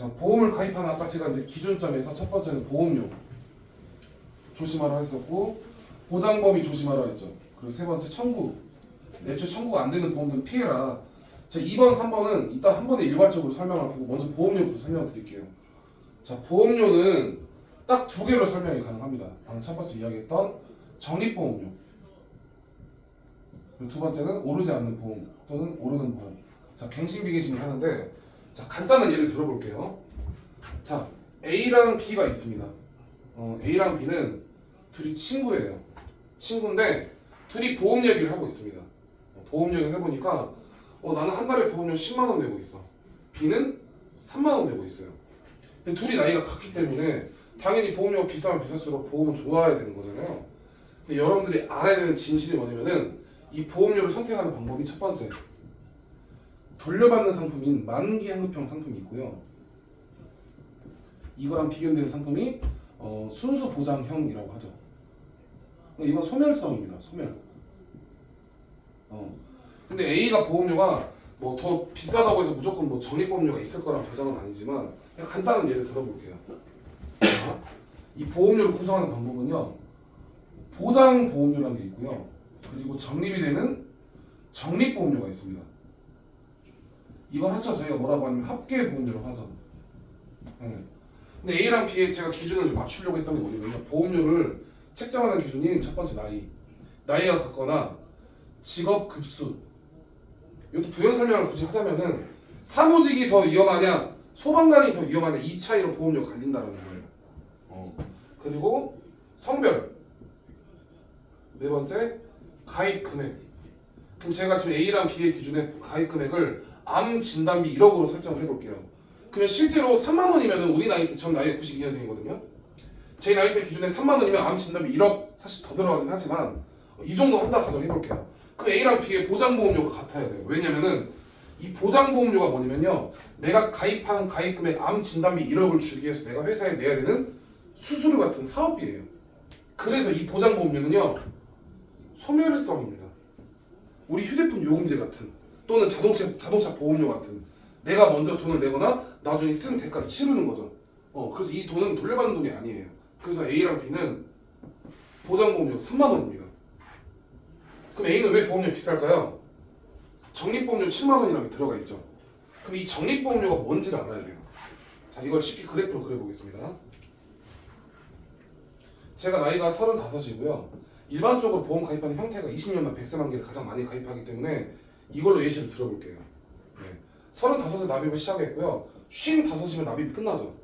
자, 보험을 가입하는 아까 제가 이제 기준점에서 첫 번째는 보험료 조심하라 했었고 보장범위 조심하라 했죠. 그리고 세 번째 청구. 애초에 청구가 안 되는 보험들은 피해라. 자, 2번, 3번은 이따 한 번에 일괄적으로 설명할 거고 먼저 보험료부터 설명드릴게요. 자, 보험료는 딱 두 개로 설명이 가능합니다. 방금 첫 번째 이야기했던 적립보험료. 그리고 두 번째는 오르지 않는 보험 또는 오르는 보험. 자, 갱신 비갱신을 하는데 자, 간단한 예를 들어볼게요. 자, A랑 B가 있습니다. A랑 B는 둘이 친구예요. 친구인데 둘이 보험 얘기를 하고 있습니다. 보험 얘기를 해보니까 나는 한 달에 보험료 10만 원 내고 있어. B는 3만 원 내고 있어요. 근데 둘이 나이가 같기 때문에 당연히 보험료가 비싸면 비쌀수록 보험은 좋아야 되는 거잖아요. 근데 여러분들이 알아야 되는 진실이 뭐냐면은 이 보험료를 선택하는 방법이 첫 번째 돌려받는 상품인 만기 환급형 상품이 있고요. 이거랑 비교되는 상품이 순수 보장형이라고 하죠. 이건 소멸성입니다. 소멸. 근데 A가 보험료가 뭐 더 비싸다고 해서 무조건 뭐 적립보험료가 있을 거란 보장은 아니지만 그냥 간단한 예를 들어볼게요. 자, 이 보험료를 구성하는 방법은요. 보장보험료라는 게 있고요. 그리고 적립이 되는 적립보험료가 있습니다. 이건 합쳐 저희가 뭐라고 하냐면 합계보험료라고 하죠. 네. 근데 A랑 B에 제가 기준을 맞추려고 했던 게 뭐냐면요. 보험료를 책정하는 기준인 첫 번째 나이가 같거나 직업 급수. 이것도 부연 설명을 굳이 하자면은 사무직이 더 위험하냐 소방관이 더 위험하냐 이 차이로 보험료가 갈린다는 거예요. 그리고 성별. 네 번째 가입 금액. 그럼 제가 지금 A랑 B의 기준의 가입 금액을 암 진단비 1억으로 설정을 해볼게요. 그러면 실제로 3만 원이면 우리 나이 때 전 나이가 92년생이거든요. 제 나이 때 기준에 3만 원이면 암 진단비 1억 사실 더 들어가긴 하지만 이 정도 한다 가정해볼게요. 그럼 A랑 B의 보장보험료가 같아야 돼요. 왜냐면은 이 보장보험료가 뭐냐면요. 내가 가입한 가입금액 암 진단비 1억을 주기 위해서 내가 회사에 내야 되는 수수료 같은 사업비예요. 그래서 이 보장보험료는요. 소멸성입니다. 우리 휴대폰 요금제 같은 또는 자동차 보험료 같은 내가 먼저 돈을 내거나 나중에 쓴 대가를 치르는 거죠. 그래서 이 돈은 돌려받는 돈이 아니에요. 그래서 A랑 B는 보장보험료 3만 원입니다. 그럼 A는 왜 보험료 비쌀까요? 적립보험료 7만 원이라고 들어가 있죠. 그럼 이 적립보험료가 뭔지를 알아야 돼요. 자, 이걸 쉽게 그래프로 그려보겠습니다. 제가 나이가 35이고요. 일반적으로 보험 가입하는 형태가 20년만 100세 만기를 가장 많이 가입하기 때문에 이걸로 예시를 들어볼게요. 네. 35세 납입을 시작했고요. 55이면 납입이 끝나죠.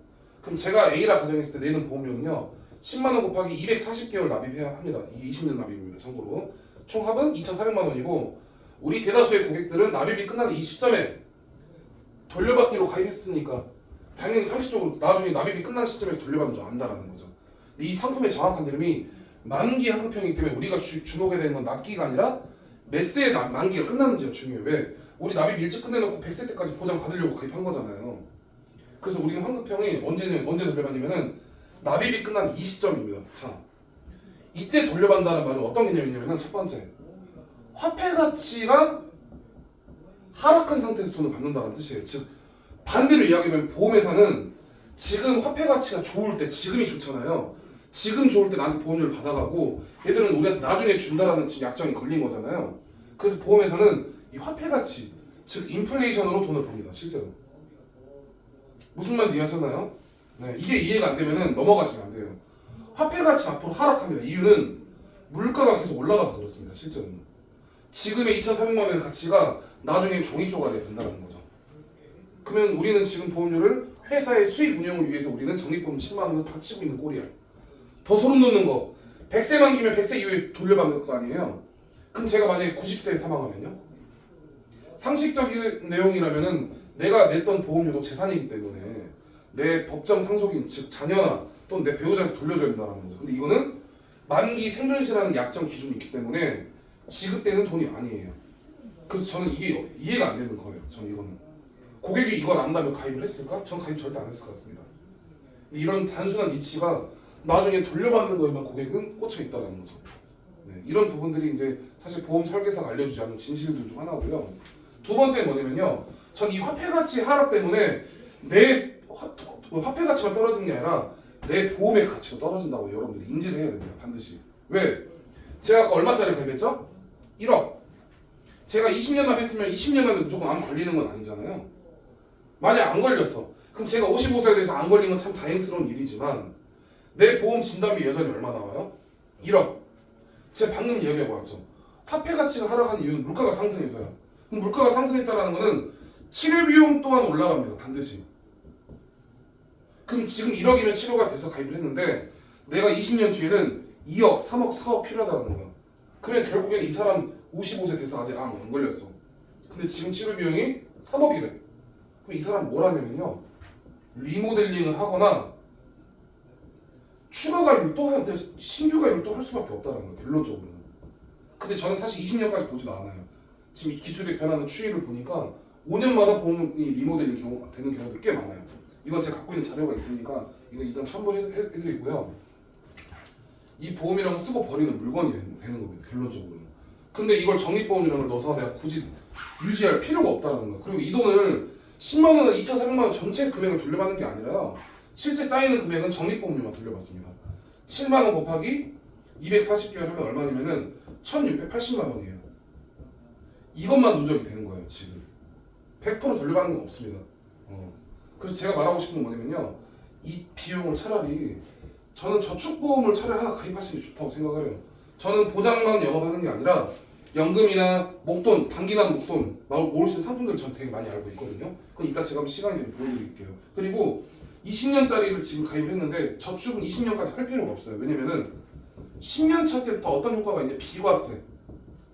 그럼 제가 A라 가정했을 때 내는 보험료는요. 10만 원 곱하기 240개월 납입해야 합니다. 이게 20년 납입입니다. 참고로. 총 합은 2,400만 원이고 우리 대다수의 고객들은 납입이 끝나는 이 시점에 돌려받기로 가입했으니까 당연히 상식적으로 나중에 납입이 끝나는 시점에서 돌려받는 줄 안다라는 거죠. 이 상품의 정확한 이름이 만기 환급형이기 때문에 우리가 주목해야 되는 건 납기가 아니라 몇 세에 만기가 끝나는지가 중요해요. 왜? 우리 납입 일찍 끝내놓고 100세 때까지 보장 받으려고 가입한 거잖아요. 그래서 우리는 환급형이 언제 돌려받냐면은 납입이 끝난 이 시점입니다. 자, 이때 돌려받는다는 말은 어떤 개념이냐면은 첫 번째 화폐 가치가 하락한 상태에서 돈을 받는다는 뜻이에요. 즉 반대로 이야기하면 보험회사는 지금 화폐 가치가 좋을 때 지금이 좋잖아요. 지금 좋을 때 나한테 보험료를 받아가고 얘들은 우리한테 나중에 준다라는 지금 약정이 걸린 거잖아요. 그래서 보험회사는 이 화폐 가치 즉 인플레이션으로 돈을 법니다. 실제로. 무슨 말인지 이해하셨나요? 네, 이게 이해가 안 되면은 넘어가시면 안 돼요. 화폐 가치 앞으로 하락합니다. 이유는 물가가 계속 올라가서 그렇습니다. 실제로는. 지금의 2,400만 원의 가치가 나중에 종이 쪼가리가 된다는 거죠. 그러면 우리는 지금 보험료를 회사의 수익 운영을 위해서 우리는 적립보험 7만 원을 바치고 있는 꼴이야. 더 소름 돋는 거 100세 만기면 100세 이후에 돌려받는 거 아니에요? 그럼 제가 만약에 90세에 사망하면요? 상식적인 내용이라면은 내가 냈던 보험료도 재산이기 때문에 내 법정 상속인 즉 자녀나 또는 내 배우자한테 돌려줘야 된다는 거죠. 근데 이거는 만기 생존시라는 약정 기준이 있기 때문에 지급되는 돈이 아니에요. 그래서 저는 이게 이해가 안 되는 거예요. 저는 이거는 고객이 이걸 안다면 가입을 했을까? 전 가입 절대 안 했을 것 같습니다. 이런 단순한 이치가 나중에 돌려받는 거에만 고객은 꽂혀 있다는 거죠. 네, 이런 부분들이 이제 사실 보험 설계사가 알려주지 않는 진실들 중 하나고요. 두 번째는 뭐냐면요. 전 이 화폐 가치 하락 때문에 내 화폐 가치가 떨어지는 게 아니라 내 보험의 가치가 떨어진다고 여러분들이 인지를 해야 됩니다. 반드시. 왜? 제가 아까 얼마짜리 가입했죠? 1억. 제가 20년 납입했으면 20년만 무조건 암 걸리는 건 아니잖아요. 만약 안 걸렸어. 그럼 제가 55세에 대해서 안 걸린 건 참 다행스러운 일이지만 내 보험 진단비 여전히 얼마 나와요? 1억. 제가 방금 이야기하고 왔죠. 화폐 가치가 하락한 이유는 물가가 상승해서요. 그럼 물가가 상승했다는 거는 치료 비용 또한 올라갑니다. 반드시. 그럼 지금 1억이면 치료가 돼서 가입을 했는데 내가 20년 뒤에는 2억, 3억, 4억 필요하다는 거야. 그러면 결국엔 이 사람 55세 돼서 아직 암 안 걸렸어. 근데 지금 치료 비용이 3억이래. 그럼 이 사람 뭘 하냐면요. 리모델링을 하거나 추가 가입을 또 하는데 신규 가입을 또 할 수밖에 없다는 거예요. 결론적으로는. 근데 저는 사실 20년까지 보지도 않아요. 지금 이 기술의 변하는 추이를 보니까 5년마다 보험이 리모델링 되는 경우도 꽤 많아요. 이건 제가 갖고 있는 자료가 있으니까 이거 일단 첨부해드리고요. 이 보험이라는 건 쓰고 버리는 물건이 되는 겁니다. 결론적으로는. 근데 이걸 적립보험이라는 걸 넣어서 내가 굳이 유지할 필요가 없다는 거야. 그리고 이 돈을 10만 원을 2,400만 원 전체 금액을 돌려받는 게 아니라 실제 쌓이는 금액은 적립보험료만 돌려받습니다. 7만 원 곱하기 240개월 하면 얼마냐면은 1,680만 원이에요. 이것만 누적이 되는 거예요. 지금 100% 돌려받는 건 없습니다. 그래서 제가 말하고 싶은 건 뭐냐면요. 이 비용을 차라리 저는 저축보험을 차라리 하나 가입하시는 게 좋다고 생각을 해요. 저는 보장만 영업하는 게 아니라 연금이나 목돈, 단기간 목돈 모을 수 있는 상품들을 전 되게 많이 알고 있거든요. 그건 이따 제가 시간이 되면 보여드릴게요. 그리고 20년짜리를 지금 가입을 했는데 저축은 20년까지 할 필요가 없어요. 왜냐면은 10년 차 때부터 어떤 효과가 있냐. 비과세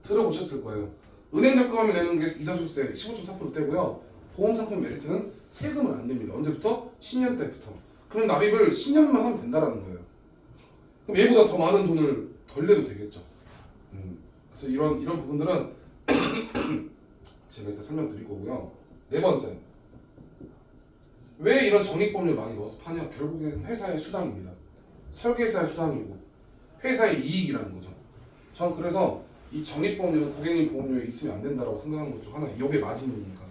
들어보셨을 거예요. 은행 적금하면 내는 게 이자소득세 15.4% 떼고요. 보험 상품 메리트는 세금을 안 냅니다. 언제부터? 10년 때부터. 그럼 납입을 10년만 하면 된다라는 거예요. 그럼 얘보다 더 많은 돈을 덜 내도 되겠죠. 그래서 이런 부분들은 제가 이따 설명드릴 거고요. 네 번째, 왜 이런 적립보험료 많이 넣어서 파냐? 결국엔 회사의 수당입니다. 설계사의 수당이고 회사의 이익이라는 거죠. 전 그래서 이 적립보험료는 고객님 보험료에 있으면 안 된다고 생각하는 것 중 하나. 이게 마진이니까.